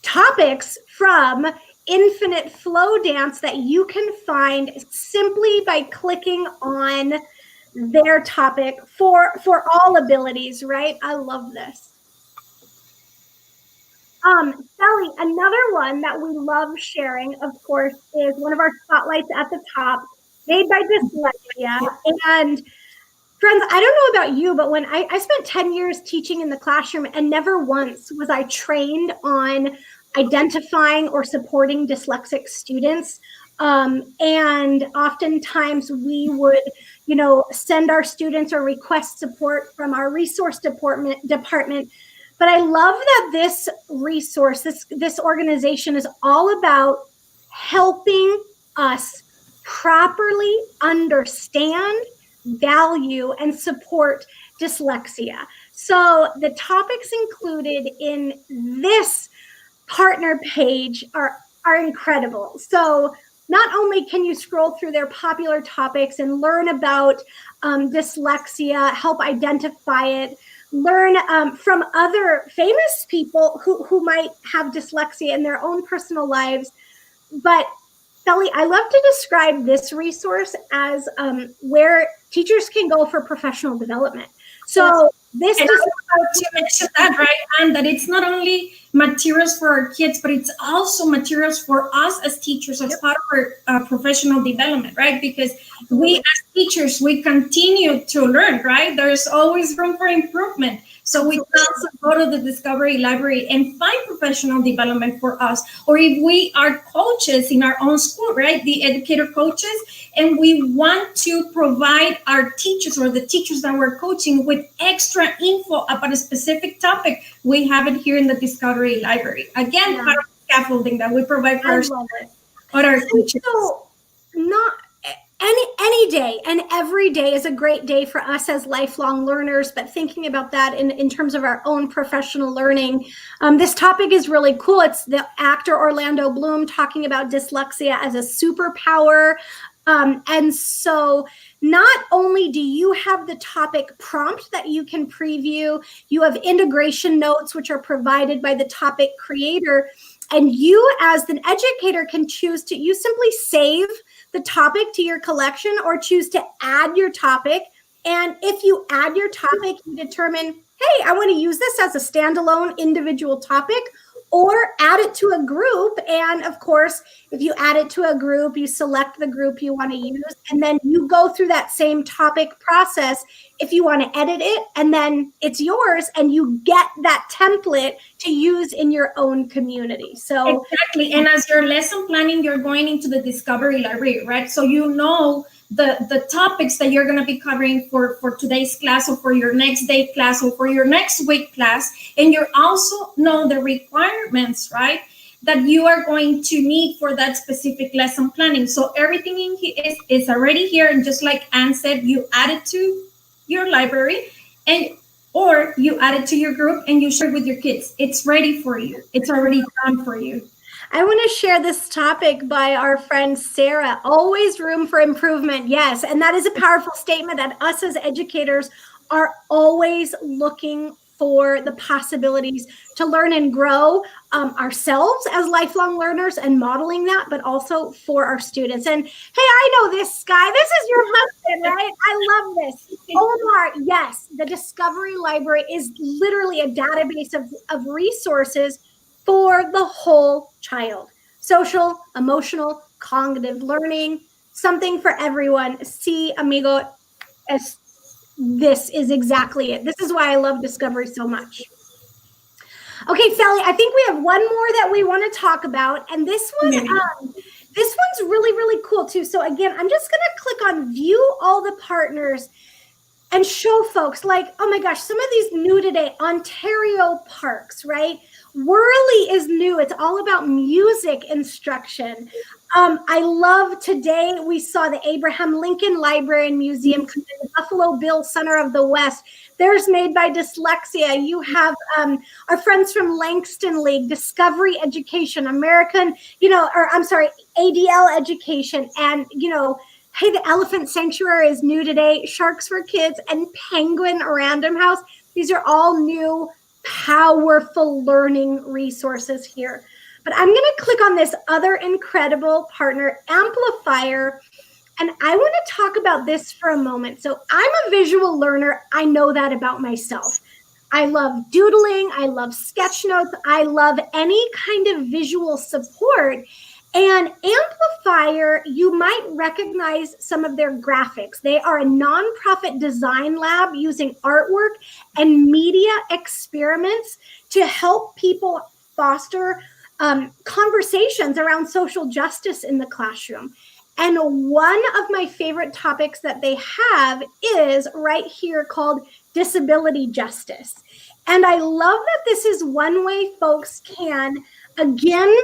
topics from Infinite Flow Dance that you can find simply by clicking on their topic for all abilities, right? I love this. Fely, another one that we love sharing, of course, is one of our spotlights at the top, made by Dyslexia. And friends, I don't know about you, but when I spent 10 years teaching in the classroom, and never once was I trained on identifying or supporting dyslexic students. And oftentimes we would, send our students or request support from our resource department. But I love that this resource, this organization is all about helping us properly understand, value, and support dyslexia. So the topics included in this partner page are incredible. So not only can you scroll through their popular topics and learn about dyslexia, help identify it, learn from other famous people who might have dyslexia in their own personal lives. But Fely, I love to describe this resource as where teachers can go for professional development. So this is to mention that, right? And that it's not only materials for our kids, but it's also materials for us as teachers as part of our professional development, right? Because we as teachers, we continue to learn, right? There's always room for improvement. So we can also go to the Discovery Library and find professional development for us. Or if we are coaches in our own school, right? The educator coaches, and we want to provide our teachers or the teachers that we're coaching with extra info about a specific topic, we have it here in the Discovery Library. Again, part of scaffolding that we provide for our teachers. So not any day and every day is a great day for us as lifelong learners, but thinking about that in terms of our own professional learning, this topic is really cool. It's the actor Orlando Bloom talking about dyslexia as a superpower. And so not only do you have the topic prompt that you can preview, you have integration notes, which are provided by the topic creator. And you as an educator can choose to, you simply save the topic to your collection or choose to add your topic. And if you add your topic, you determine, hey, I want to use this as a standalone individual topic, or add it to a group. And of course, if you add it to a group, you select the group you want to use, and then you go through that same topic process if you want to edit it, and then it's yours and you get that template to use in your own community. So exactly. And as you're lesson planning, you're going into the Discovery Library, right? So you know the topics that you're going to be covering for today's class, or for your next day class, or for your next week class. And you also know the requirements, right, that you are going to need for that specific lesson planning. So everything in here is already here. And just like Ann said, you add it to your library, and or you add it to your group and you share it with your kids. It's ready for you. It's already done for you. I want to share this topic by our friend Sarah. Always room for improvement. Yes. And that is a powerful statement that us as educators are always looking for the possibilities to learn and grow ourselves as lifelong learners and modeling that, but also for our students. And hey, I know this guy. This is your husband, right? I love this. Omar, yes, the Discovery Library is literally a database of resources for the whole child. Social, emotional, cognitive learning, something for everyone. See, amigo, this is exactly it. This is why I love Discovery so much. Okay, Fely, I think we have one more that we want to talk about. And this one, this one's really, really cool too. So again, I'm just going to click on view all the partners and show folks like, oh my gosh, some of these new today, Ontario Parks, right? Whirly is new. It's all about music instruction. I love today we saw the Abraham Lincoln Library and Museum, the Buffalo Bill Center of the West. There's Made by Dyslexia. You have our friends from Langston League, Discovery Education, American, ADL Education. And, hey, the Elephant Sanctuary is new today. Sharks for Kids and Penguin Random House. These are all new, powerful learning resources here. But I'm going to click on this other incredible partner, Amplifier, and I want to talk about this for a moment. So I'm a visual learner. I know that about myself. I love doodling. I love sketch notes. I love any kind of visual support. And Amplifier, you might recognize some of their graphics. They are a nonprofit design lab using artwork and media experiments to help people foster conversations around social justice in the classroom. And one of my favorite topics that they have is right here called disability justice. And I love that this is one way folks can, again,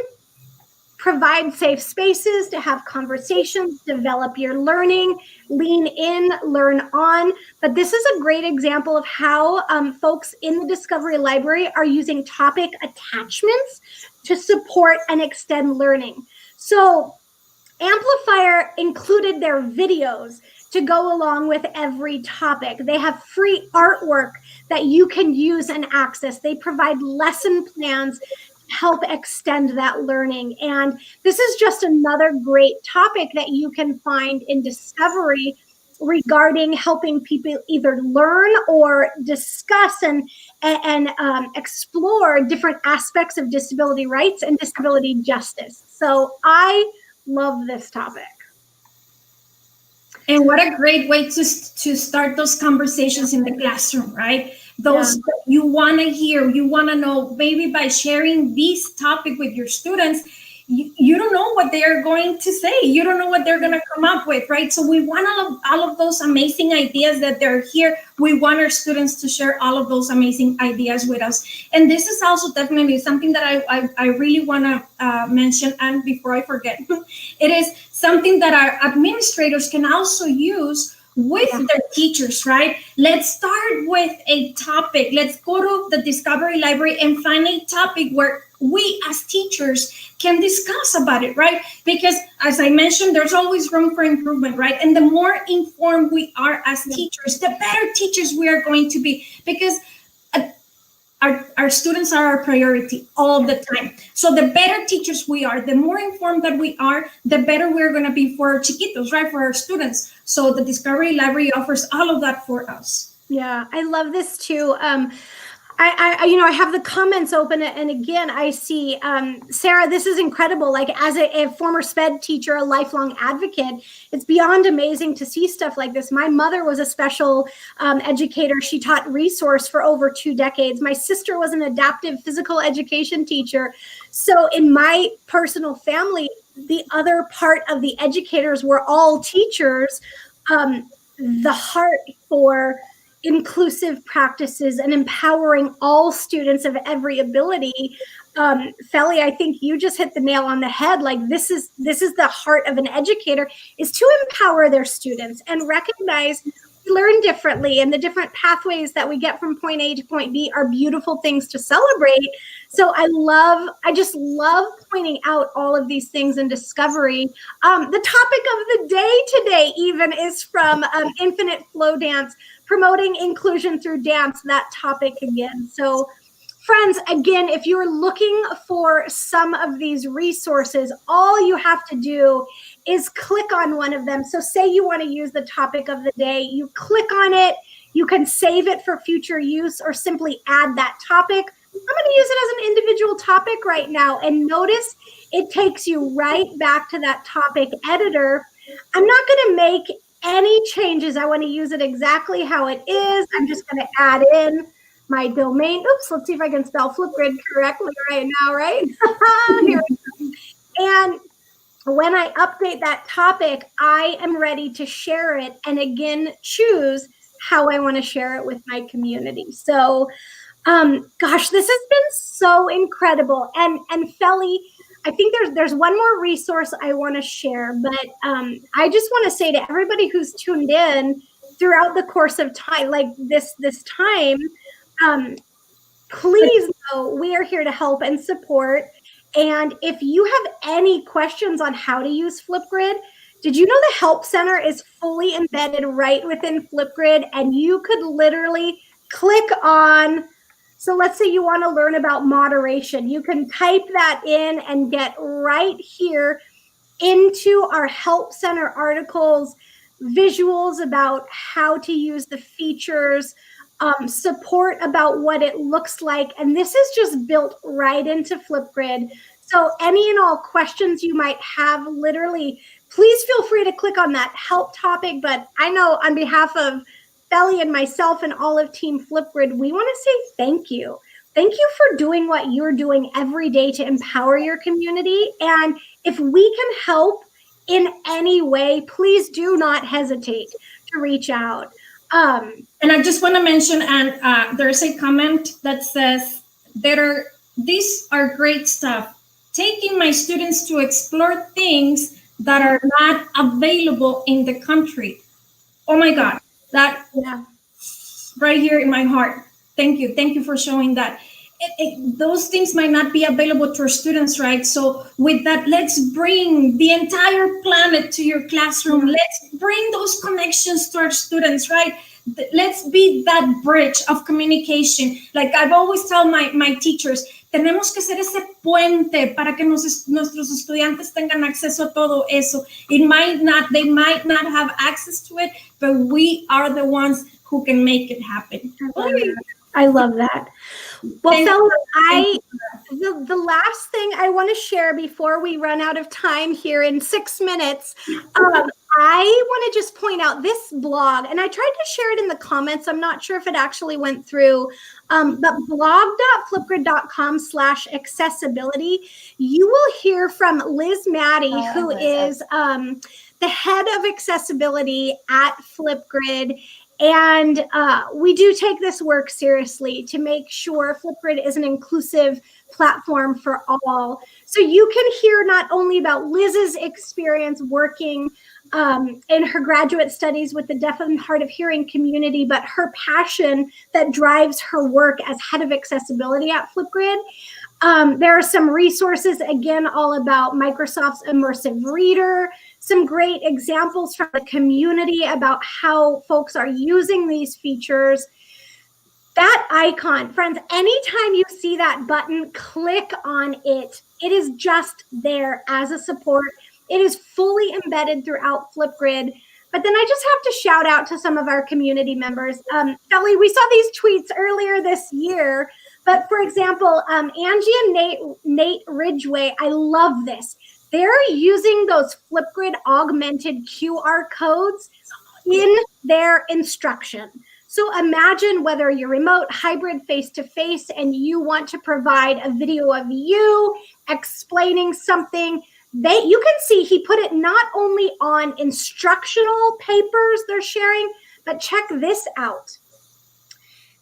provide safe spaces to have conversations, develop your learning, lean in, learn on. But this is a great example of how folks in the Discovery Library are using topic attachments to support and extend learning. So Amplifier included their videos to go along with every topic. They have free artwork that you can use and access. They provide lesson plans help extend that learning. And this is just another great topic that you can find in Discovery regarding helping people either learn or discuss and explore different aspects of disability rights and disability justice. So I love this topic. And what a great way to start those conversations in the classroom, right? those that you want to hear, you want to know. Maybe by sharing this topic with your students, you don't know what they are going to say. You don't know what they're going to come up with, right? So we want all of those amazing ideas that they're here. We want our students to share all of those amazing ideas with us. And this is also definitely something that I really want to mention. And before I forget, it is something that our administrators can also use with their teachers, right? Let's start with a topic. Let's go to the Discovery Library and find a topic where we as teachers can discuss about it, right? Because as I mentioned, there's always room for improvement, right? And the more informed we are as teachers, the better teachers we are going to be, because our students are our priority all the time. So the better teachers we are, the more informed that we are, the better we're going to be for our chiquitos, right? For our students. So the Discovery Library offers all of that for us. Yeah, I love this too. I have the comments open, and again, I see, Sarah, this is incredible. Like, as a former SPED teacher, a lifelong advocate, it's beyond amazing to see stuff like this. My mother was a special educator. She taught resource for over 2 decades. My sister was an adaptive physical education teacher. So in my personal family, the other part of the educators were all teachers. The heart for inclusive practices and empowering all students of every ability. Fely, I think you just hit the nail on the head. Like, this is the heart of an educator, is to empower their students and recognize we learn differently, and the different pathways that we get from point A to point B are beautiful things to celebrate. So I just love pointing out all of these things in Discovery. The topic of the day today even is from Infinite Flow Dance, promoting inclusion through dance, that topic again. So friends, again, if you're looking for some of these resources, all you have to do is click on one of them. So say you want to use the topic of the day, you click on it, you can save it for future use or simply add that topic. I'm going to use it as an individual topic right now, and notice it takes you right back to that topic editor. I'm not going to make any changes. I want to use it exactly how it is. I'm just going to add in my domain. Oops, let's see if I can spell Flipgrid correctly right now, right? Here we go. And when I update that topic, I am ready to share it, and again, choose how I want to share it with my community. So, gosh, this has been so incredible. And Fely, I think there's one more resource I want to share, but I just want to say to everybody who's tuned in throughout the course of time, like this time, please know we are here to help and support. And if you have any questions on how to use Flipgrid, did you know the Help Center is fully embedded right within Flipgrid, and you could literally click on, so let's say you want to learn about moderation. You can type that in and get right here into our Help Center articles, visuals about how to use the features, support about what it looks like. And this is just built right into Flipgrid. So any and all questions you might have, literally, please feel free to click on that help topic. But I know on behalf of Fely and myself and all of Team Flipgrid, we want to say thank you. Thank you for doing what you're doing every day to empower your community. And if we can help in any way, please do not hesitate to reach out. And I just want to mention, and there's a comment that says, these are great stuff. Taking my students to explore things that are not available in the country. Oh my God, that right here in my heart. Thank you. Thank you for showing that. Those things might not be available to our students, right? So with that, let's bring the entire planet to your classroom. Let's bring those connections to our students, right? Let's be that bridge of communication. Like I've always told my teachers, tenemos que ser ese puente para que nuestros estudiantes tengan acceso a todo eso. They might not have access to it, but we are the ones who can make it happen. I love that. Well, Fely, the last thing I want to share before we run out of time here in 6 minutes, I want to just point out this blog, and I tried to share it in the comments. I'm not sure if it actually went through, but blog.flipgrid.com/accessibility. You will hear from Liz Maddie, who is the head of accessibility at Flipgrid. And we do take this work seriously to make sure Flipgrid is an inclusive platform for all. So you can hear not only about Liz's experience working in her graduate studies with the deaf and hard of hearing community, but her passion that drives her work as head of accessibility at Flipgrid. There are some resources, again, all about Microsoft's Immersive Reader, some great examples from the community about how folks are using these features. That icon, friends, anytime you see that button, click on it. It is just there as a support. It is fully embedded throughout Flipgrid. But then I just have to shout out to some of our community members. Fely, we saw these tweets earlier this year. But for example, Angie and Nate Ridgway, I love this. They're using those Flipgrid augmented QR codes in their instruction. So imagine whether you're remote, hybrid, face-to-face, and you want to provide a video of you explaining something. You can see he put it not only on instructional papers they're sharing, but check this out.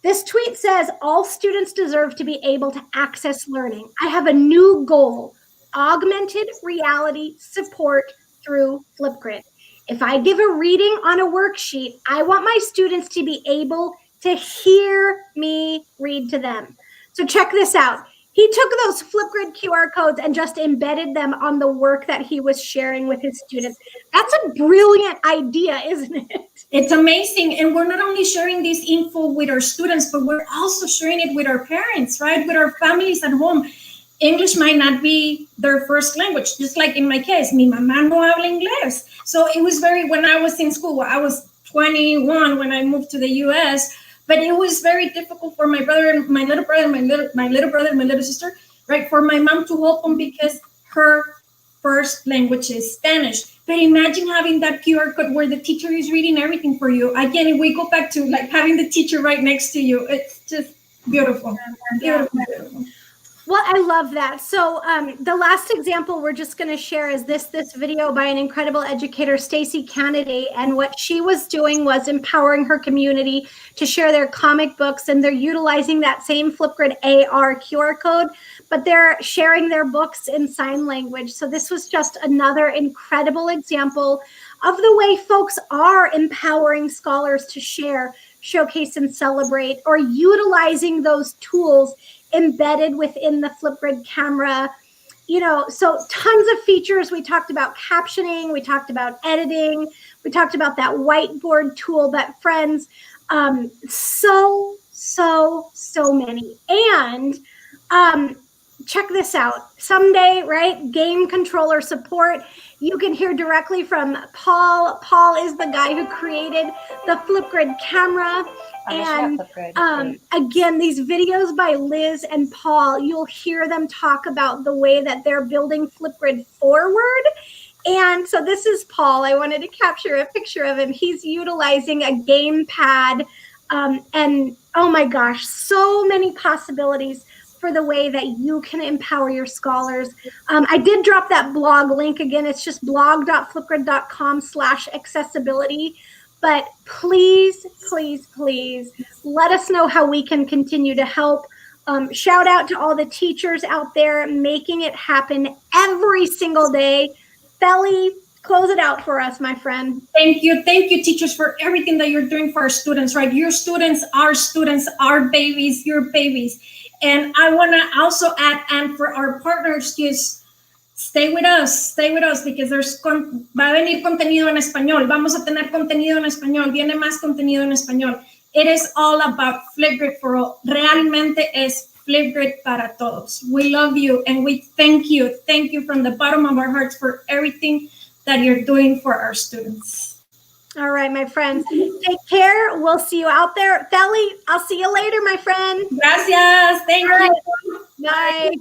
This tweet says, all students deserve to be able to access learning. I have a new goal, augmented reality support through Flipgrid. If I give a reading on a worksheet, I want my students to be able to hear me read to them. So check this out. He took those Flipgrid QR codes and just embedded them on the work that he was sharing with his students. That's a brilliant idea, isn't it? It's amazing. And we're not only sharing this info with our students, but we're also sharing it with our parents, right? With our families at home. English might not be their first language, just like in my case, mi mamá no habla inglés. So it was when I was in school, I was 21 when I moved to the US, but it was very difficult for my brother, my little brother, my little sister, right? For my mom to help them because her first language is Spanish. But imagine having that QR code where the teacher is reading everything for you. Again, we go back to like having the teacher right next to you. It's just beautiful. Beautiful. Well, I love that. So the last example we're just going to share is this video by an incredible educator, Stacy Kennedy. And what she was doing was empowering her community to share their comic books. And they're utilizing that same Flipgrid AR QR code, but they're sharing their books in sign language. So this was just another incredible example of the way folks are empowering scholars to share, showcase, and celebrate, or utilizing those tools embedded within the Flipgrid camera. So tons of features. We talked about captioning, we talked about editing, we talked about that whiteboard tool. But friends, so many. And check this out. Someday, right, game controller support. You can hear directly from Paul. Paul is the guy who created the Flipgrid camera. And again, these videos by Liz and Paul, you'll hear them talk about the way that they're building Flipgrid forward. And so this is Paul. I wanted to capture a picture of him. He's utilizing a game pad. And oh my gosh, so many possibilities for the way that you can empower your scholars. I did drop that blog link again. It's just blog.flipgrid.com/accessibility. But please, please, please let us know how we can continue to help. Shout out to all the teachers out there making it happen every single day. Fely, close it out for us, my friend. Thank you, teachers, for everything that you're doing for our students, right? Your students, our babies, your babies. And I want to also add, and for our partners, just stay with us, because va a venir contenido en español. Vamos a tener contenido en español. Viene más contenido en español. It is all about Flipgrid for all. Realmente es Flipgrid para todos. We love you and we thank you. Thank you from the bottom of our hearts for everything that you're doing for our students. All right, my friends. Take care. We'll see you out there. Fely, I'll see you later, my friend. Gracias. Thank you. Bye.